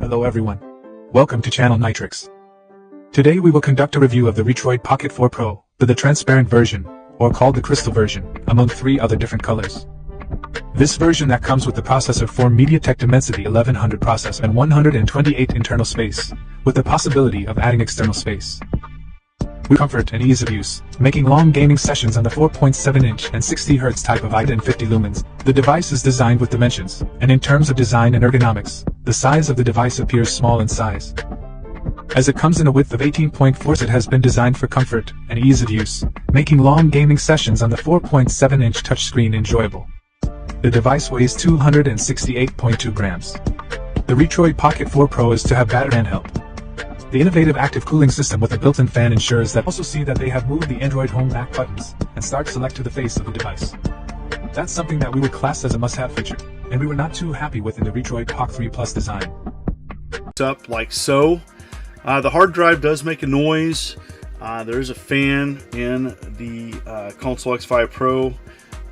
Hello everyone. Welcome to Channel Nitrix. Today we will conduct a review of the Retroid Pocket 4 Pro, the transparent version, or called the crystal version, among 3 other different colors. This version that comes with the processor for MediaTek Dimensity 1100 processor and 128 internal space, with the possibility of adding external space. With comfort and ease of use, making long gaming sessions on the 4.7-inch and 60Hz type of IDA and 50 lumens, the device is designed with dimensions, and in terms of design and ergonomics, the size of the device appears small in size. As it comes in a width of 18.4, it has been designed for comfort and ease of use, making long gaming sessions on the 4.7-inch touchscreen enjoyable. The device weighs 268.2 grams. The Retroid Pocket 4 Pro is to have better handheld. The innovative active cooling system with a built-in fan ensures that also see that they have moved the Android home back buttons and start select to the face of the device. That's something that we would class as a must-have feature, and we were not too happy with in the Retroid Pocket 3 Plus design. Up like so. The hard drive does make a noise. There is a fan in the Console X5 Pro,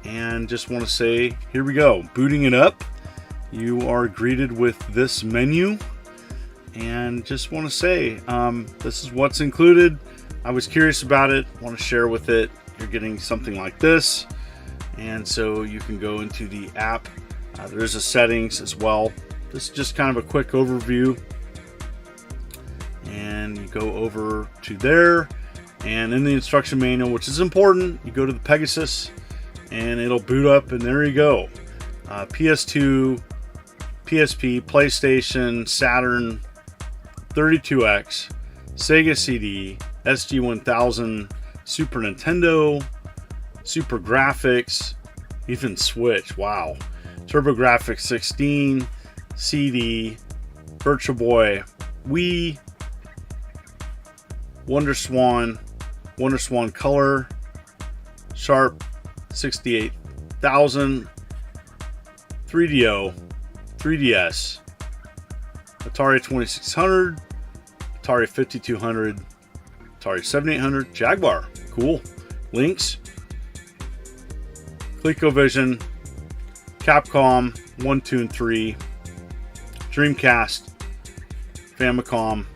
and just want to say, here we go. Booting it up, you are greeted with this menu. And just want to say, this is what's included. I was curious about it, want to share with it. You're getting something like this, and so you can go into the app. There is a settings as well. This is just kind of a quick overview, and you go over to there, and in the instruction manual, which is important, you go to the Pegasus, and it'll boot up, and there you go. PS2, PSP, PlayStation, Saturn, 32X, Sega CD, SG-1000, Super Nintendo, Super Graphics, even Switch, wow. TurboGrafx 16, CD, Virtual Boy, Wii, WonderSwan, WonderSwan Color, Sharp 68,000, 3DO, 3DS, Atari 2600, Atari 5200, Atari 7800, Jaguar, cool, Lynx, ColecoVision, Capcom 1, 2, and 3, Dreamcast, Famicom,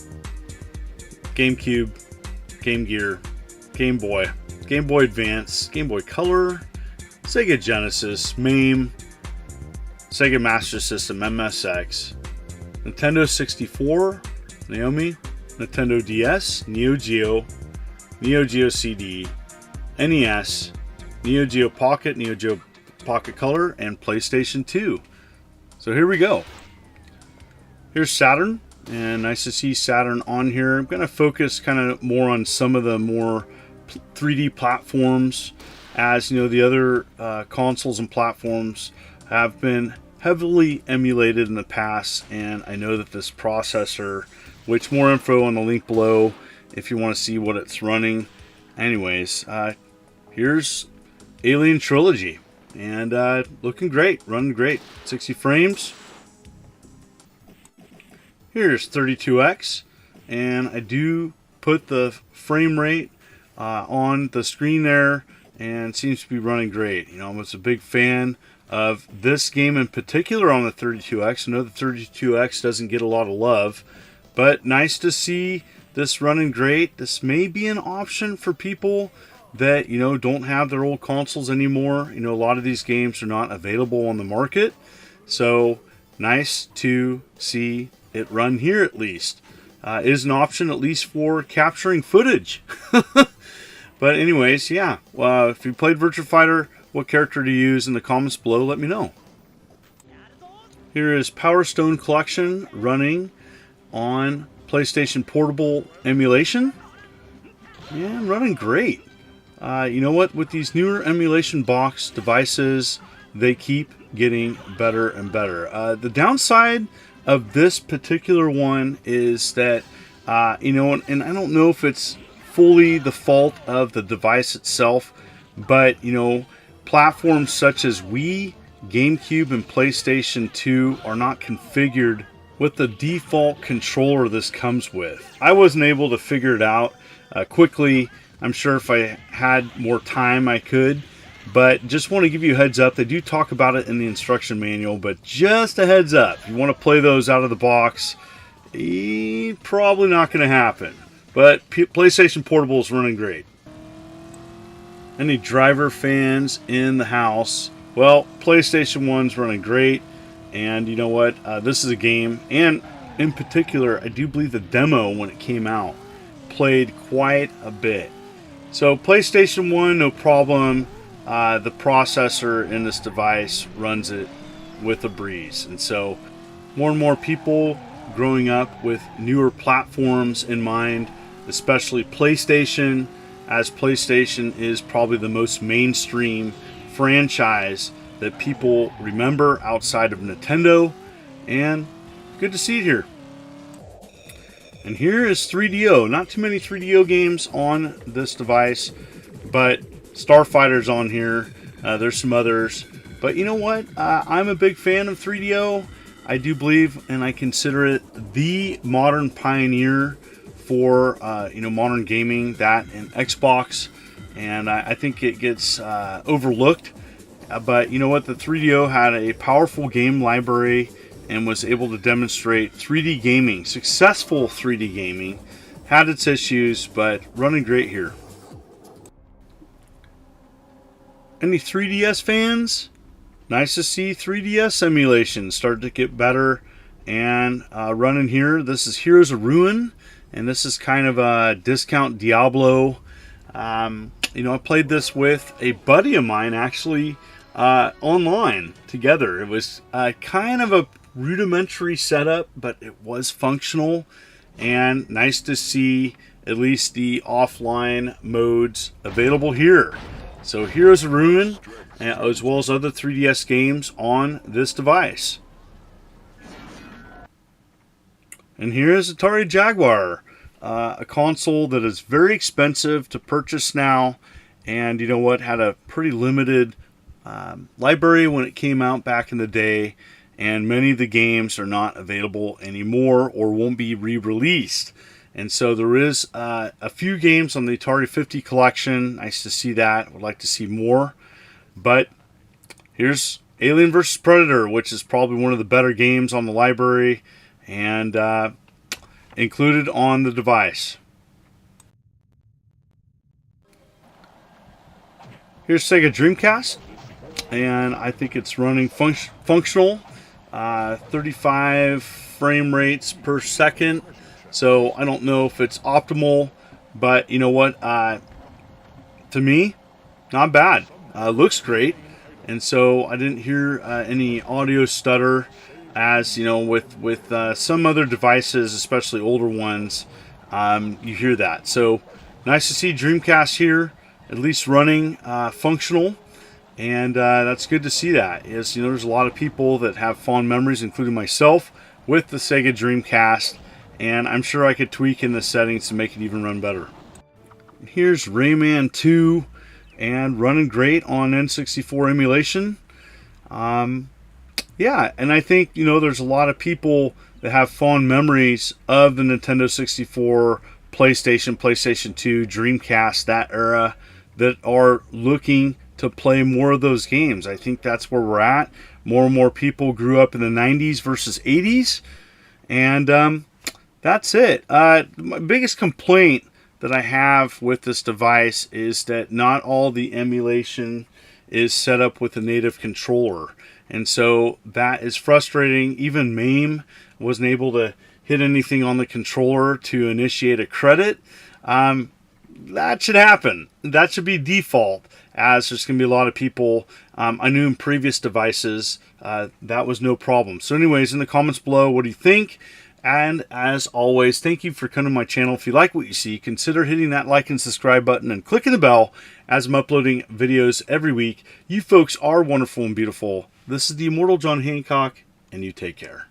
GameCube, Game Gear, Game Boy, Game Boy Advance, Game Boy Color, Sega Genesis, MAME, Sega Master System, MSX, Nintendo 64, Naomi, Nintendo DS, Neo Geo, Neo Geo CD, NES, Neo Geo Pocket, Neo Geo Pocket Color, and PlayStation 2. So here we go. Here's Saturn, and nice to see Saturn on here. I'm going to focus kind of more on some of the more 3D platforms, as you know, the other consoles and platforms have been heavily emulated in the past, and I know that this processor, which more info on the link below if you want to see what it's running. Anyways, here's Alien Trilogy, and looking great, running great, 60 frames. Here's 32X, and I do put the frame rate on the screen there, and it seems to be running great. You know, I'm just a big fan of this game in particular on the 32X. I know the 32X doesn't get a lot of love, but nice to see this running great. This may be an option for people that, you know, don't have their old consoles anymore. You know, a lot of these games are not available on the market, so nice to see it run here at least. It is an option at least for capturing footage. But anyways, yeah, if you played Virtua Fighter, what character to use in the comments below, let me know. Here is Power Stone Collection running on PlayStation Portable emulation. Yeah, running great. You know what? With these newer emulation box devices, they keep getting better and better. The downside of this particular one is that, you know, and I don't know if it's fully the fault of the device itself, but, you know, platforms such as Wii, GameCube, and PlayStation 2 are not configured with the default controller this comes with. I wasn't able to figure it out quickly. I'm sure if I had more time I could, but just want to give you a heads up. They do talk about it in the instruction manual, but just a heads up. You want to play those out of the box, Probably not going to happen. But PlayStation Portable is running great. Any driver fans in the house? Well, PlayStation 1's running great. And you know what? This is a game. And in particular, I do believe the demo when it came out played quite a bit. So PlayStation 1, no problem. The processor in this device runs it with a breeze. And so more and more people growing up with newer platforms in mind, especially PlayStation, as PlayStation is probably the most mainstream franchise that people remember outside of Nintendo. And good to see it here. And here is 3DO. Not too many 3DO games on this device, but Starfighter's on here. There's some others. But you know what? I'm a big fan of 3DO. I do believe, and I consider it the modern pioneer for modern gaming, that and Xbox. And I think it gets overlooked. But you know what? The 3DO had a powerful game library and was able to demonstrate 3D gaming, successful 3D gaming. Had its issues, but running great here. Any 3DS fans? Nice to see 3DS emulation start to get better and running here. This is Heroes of Ruin, and this is kind of a discount Diablo. I played this with a buddy of mine actually online together. It was kind of a rudimentary setup, but it was functional and nice to see at least the offline modes available here. So Heroes of Ruin, as well as other 3DS games on this device. And here's Atari Jaguar, a console that is very expensive to purchase now, and you know what, had a pretty limited library when it came out back in the day, and many of the games are not available anymore or won't be re-released. And so there is a few games on the Atari 50 collection. Nice to see that. Would like to see more. But here's Alien vs. Predator, which is probably one of the better games on the library and included on the device. Here's Sega Dreamcast, and I think it's running functional. 35 frame rates per second. So I don't know if it's optimal, but you know what? To me, not bad. Looks great, and so I didn't hear any audio stutter, as you know, with some other devices, especially older ones, you hear that. So nice to see Dreamcast here, at least running functional, and that's good to see that. There's a lot of people that have fond memories, including myself, with the Sega Dreamcast. And I'm sure I could tweak in the settings to make it even run better. Here's Rayman 2, and running great on N64 emulation. Yeah, and I think, there's a lot of people that have fond memories of the Nintendo 64, PlayStation 2, Dreamcast, that era, that are looking to play more of those games. I think that's where we're at. More and more people grew up in the 90s versus 80s. And that's it. My biggest complaint that I have with this device is that not all the emulation is set up with a native controller. And so that is frustrating. Even MAME wasn't able to hit anything on the controller to initiate a credit. That should happen. That should be default, as there's going to be a lot of people. I knew in previous devices that was no problem. So anyways, in the comments below, what do you think? And as always, thank you for coming to my channel. If you like what you see, consider hitting that like and subscribe button and clicking the bell, as I'm uploading videos every week. You folks are wonderful and beautiful. This is the Immortal John Hancock, and you take care.